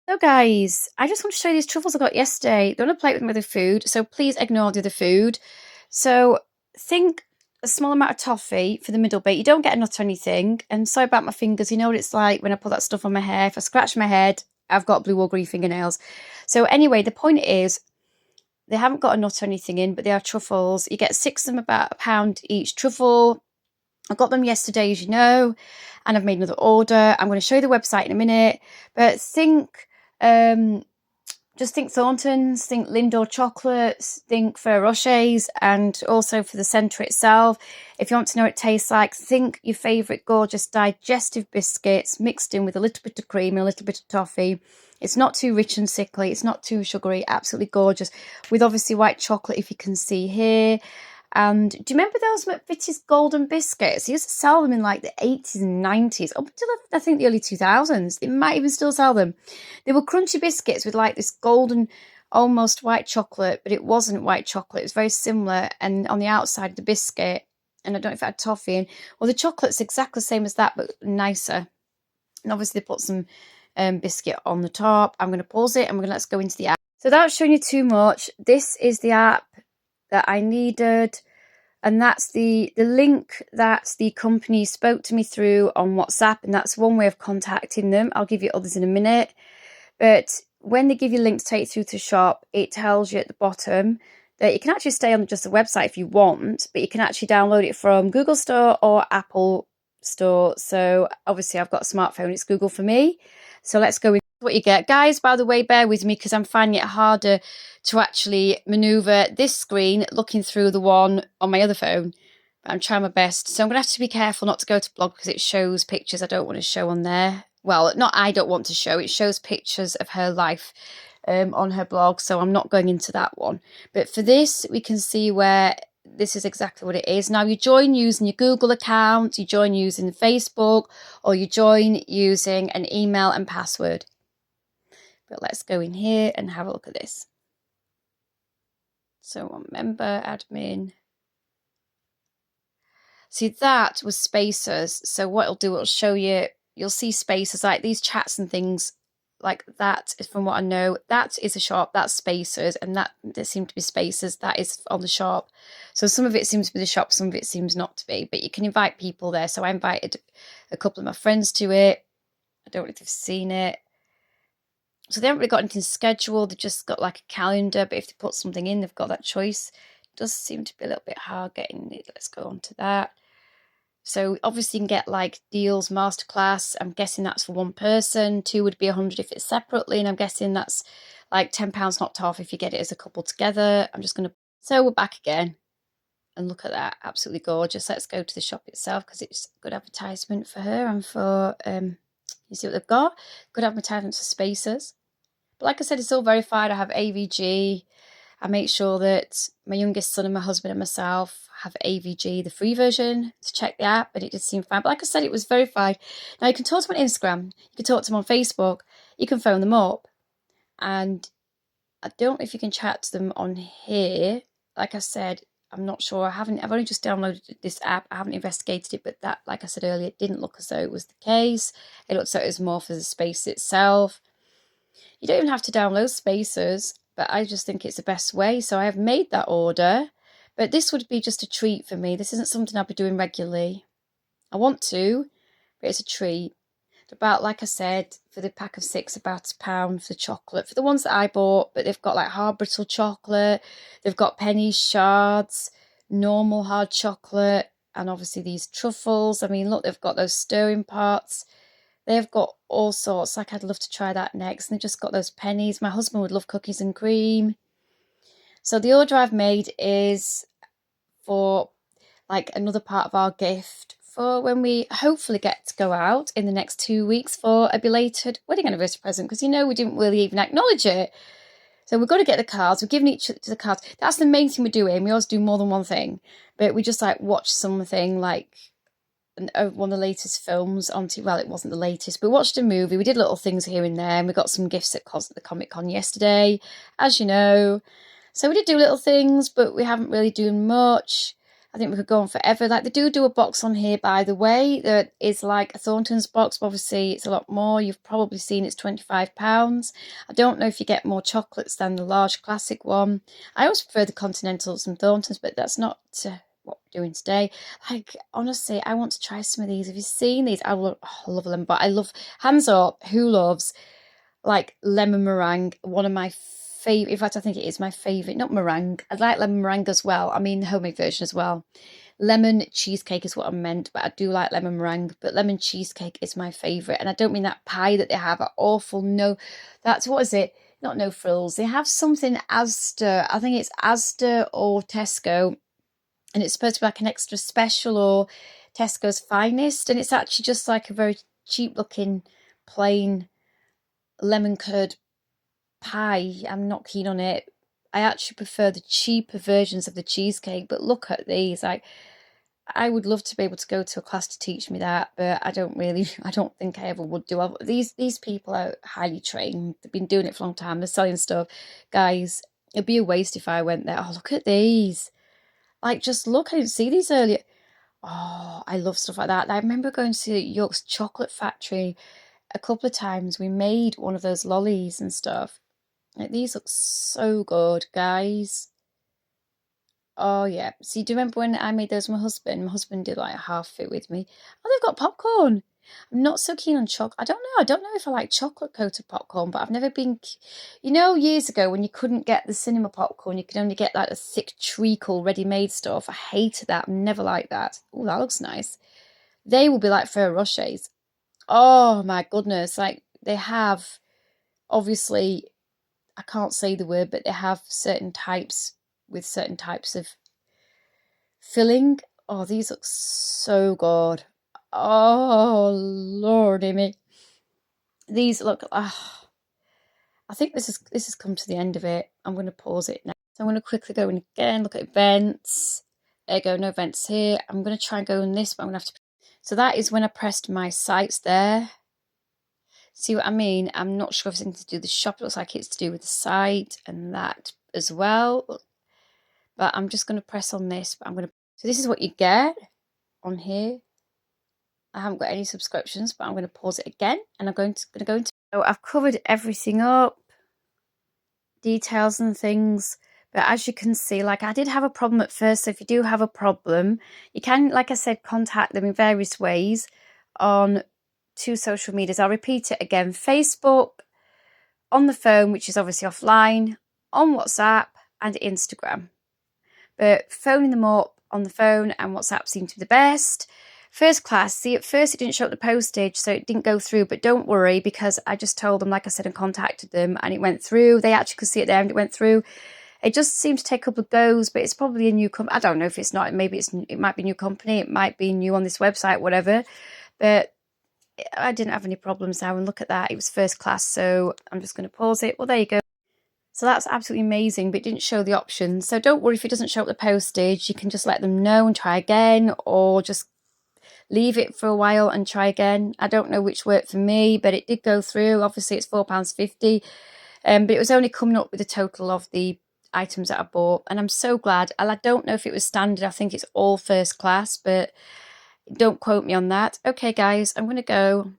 So guys, I just want to show you these truffles I got yesterday. They're on a plate with my other food, so please ignore the other food. So think a small amount of toffee for the middle bit. You don't get a nut or anything. And sorry about my fingers. You know what it's like when I put that stuff on my hair. If I scratch my head, I've got blue or green fingernails. So anyway, the point is they haven't got a nut or anything in, but they are truffles. You get six of them, about £1 each truffle. I got them yesterday, as you know, and I've made another order. I'm going to show you the website in a minute, but um, just think Thorntons, think Lindor chocolates, think Ferrero Rochers, and also for the centre itself. If you want to know what it tastes like, think your favourite gorgeous digestive biscuits mixed in with a little bit of cream and a little bit of toffee. It's not too rich and sickly. It's not too sugary. Absolutely gorgeous. With obviously white chocolate, if you can see here. And do you remember those McVitie's golden biscuits? They used to sell them in like the 80s and 90s, up until I think the early 2000s. They might even still sell them. They were crunchy biscuits with like this golden, almost white chocolate, but it wasn't white chocolate. It was very similar. And on the outside of the biscuit, and I don't know if it had toffee in. Well, the chocolate's exactly the same as that, but nicer. And obviously they put some biscuit on the top. I'm going to pause it and let's go into the app. So without showing you too much, this is the app that I needed, and that's the link that the company spoke to me through on WhatsApp, and that's one way of contacting them. I'll give you others in a minute, but when they give you a link to take you through to the shop, it tells you at the bottom that you can actually stay on just the website if you want, but you can actually download it from Google Store or Apple Store. So obviously I've got a smartphone, it's Google for me. So let's go with what you get. Guys, by the way, bear with me because I'm finding it harder to actually maneuver this screen looking through the one on my other phone. But I'm trying my best. So I'm going to have to be careful not to go to blog because it shows pictures I don't want to show on there. Well, not I don't want to show. It shows pictures of her life on her blog. So I'm not going into that one. But for this, we can see where this is exactly what it is. Now you join using your Google account, you join using Facebook, or you join using an email and password. But let's go in here and have a look at this. So on member, admin. See, that was Spacers. So what it'll do, it'll show you, you'll see Spacers like these chats and things like that is from what I know. That is a shop, that's Spacers, and that there seem to be Spacers, that is on the shop. So some of it seems to be the shop, some of it seems not to be, but you can invite people there. So I invited a couple of my friends to it. I don't know if they've seen it. So they haven't really got anything scheduled, they've just got like a calendar, but if they put something in, they've got that choice. It does seem to be a little bit hard getting it. Let's go on to that. So obviously you can get like deals, masterclass. I'm guessing that's for one person. Two would be 100 if it's separately, and I'm guessing that's like £10 knocked off if you get it as a couple together. I'm just going to... So we're back again. And look at that, absolutely gorgeous. Let's go to the shop itself because it's a good advertisement for her and for... you see what they've got? Good advertisement for Spacers. But like I said, it's all verified. I have AVG. I make sure that my youngest son and my husband and myself have AVG, the free version, to check the app, and it did seem fine. But like I said, it was verified. Now, you can talk to them on Instagram. You can talk to them on Facebook. You can phone them up. And I don't know if you can chat to them on here. Like I said, I'm not sure. I've only just downloaded this app. I haven't investigated it, but that, like I said earlier, it didn't look as though it was the case. It looks like it was more for the space itself. You don't even have to download Spacers, but I just think it's the best way. So I have made that order, but this would be just a treat for me. This isn't something I'll be doing regularly. I want to, but it's a treat. About, like I said, for the pack of 6, about £1 for the chocolate. For the ones that I bought, but they've got like hard brittle chocolate, they've got penny shards, normal hard chocolate, and obviously these truffles. I mean, look, they've got those stirring parts. They've got all sorts. Like, I'd love to try that next. And they've just got those pennies. My husband would love cookies and cream. So the order I've made is for like another part of our gift for when we hopefully get to go out in the next 2 weeks for a belated wedding anniversary present, because we didn't really even acknowledge it. So we've got to get the cards. We're giving each other the cards. That's the main thing we're doing. We always do more than one thing, but we just like watch something like one of the latest films onto, well, it wasn't the latest, but we watched a movie. We did little things here and there, and we got some gifts at the Comic Con yesterday, as you know. So we did do little things, but we haven't really done much. I think we could go on forever. Like, they do a box on here, by the way, that is like a Thornton's box, but obviously it's a lot more. You've probably seen it's £25. I don't know if you get more chocolates than the large classic one. I always prefer the Continentals and Thornton's, but that's not what we're doing today. Like, honestly, I want to try some of these. Have you seen these? I love them, but I love, hands up, who loves like lemon meringue? One of my favorite, in fact, I think it is my favorite, not meringue. I like lemon meringue as well. I mean, the homemade version as well. Lemon cheesecake is what I meant, but I do like lemon meringue. But lemon cheesecake is my favorite. And I don't mean that pie that they have are awful. No, that's, what is it? Not No Frills. They have something Asda. I think it's Asda or Tesco. And it's supposed to be like an extra special or Tesco's finest. And it's actually just like a very cheap looking plain lemon curd pie. I'm not keen on it. I actually prefer the cheaper versions of the cheesecake. But look at these. Like, I would love to be able to go to a class to teach me that, but I don't think I ever would do. These people are highly trained. They've been doing it for a long time. They're selling stuff. Guys, it'd be a waste if I went there. Oh, look at these. Like, just look. I didn't see these earlier. Oh, I love stuff like that. I remember going to York's Chocolate Factory a couple of times. We made one of those lollies and stuff. Like, these look so good, guys. Oh, yeah. See, do you remember when I made those with my husband? My husband did like a half of it with me. Oh, they've got popcorn. I'm not so keen on chocolate. I don't know. I don't know if I like chocolate coated popcorn, but I've never been. You know, years ago when you couldn't get the cinema popcorn, you could only get like the thick treacle ready-made stuff. I hated that. I've never liked that. Oh, that looks nice. They will be like Ferrero Rochers. Oh my goodness! Like, they have, obviously, I can't say the word, but they have certain types with certain types of filling. Oh, these look so good. Oh, lordy me. These look, I think this has come to the end of it. I'm going to pause it now. So I'm going to quickly go in again, look at events. There you go, no events here. I'm going to try and go in this, but I'm going to have to. So that is when I pressed my sites there. See what I mean? I'm not sure if it's anything to do with the shop. It looks like it's to do with the site and that as well. But I'm just going to press on this. But I'm going to. So this is what you get on here. I haven't got any subscriptions, but I'm going to pause it again, and I'm going to go into. So I've covered everything up, details and things. But as you can see, like, I did have a problem at first. So if you do have a problem, you can, like I said, contact them in various ways on 2 social medias. I'll repeat it again: Facebook, on the phone, which is obviously offline, on WhatsApp and Instagram. But phoning them up on the phone and WhatsApp seemed to be the best. First class, see, at first it didn't show up the postage, so it didn't go through, but don't worry, because I just told them, like I said, and contacted them, and it went through. They actually could see it there, and it went through. It just seems to take a couple of goes, but it's probably a new company. I don't know if it's not. Maybe it might be a new company. It might be new on this website, whatever. But I didn't have any problems now, and look at that. It was first class, so I'm just going to pause it. Well, there you go. So that's absolutely amazing, but it didn't show the options. So don't worry if it doesn't show up the postage. You can just let them know and try again, or just leave it for a while and try again. I don't know which worked for me, but it did go through. Obviously, it's £4.50, but it was only coming up with the total of the items that I bought, and I'm so glad. I don't know if it was standard. I think it's all first class, but don't quote me on that. Okay, guys, I'm going to go.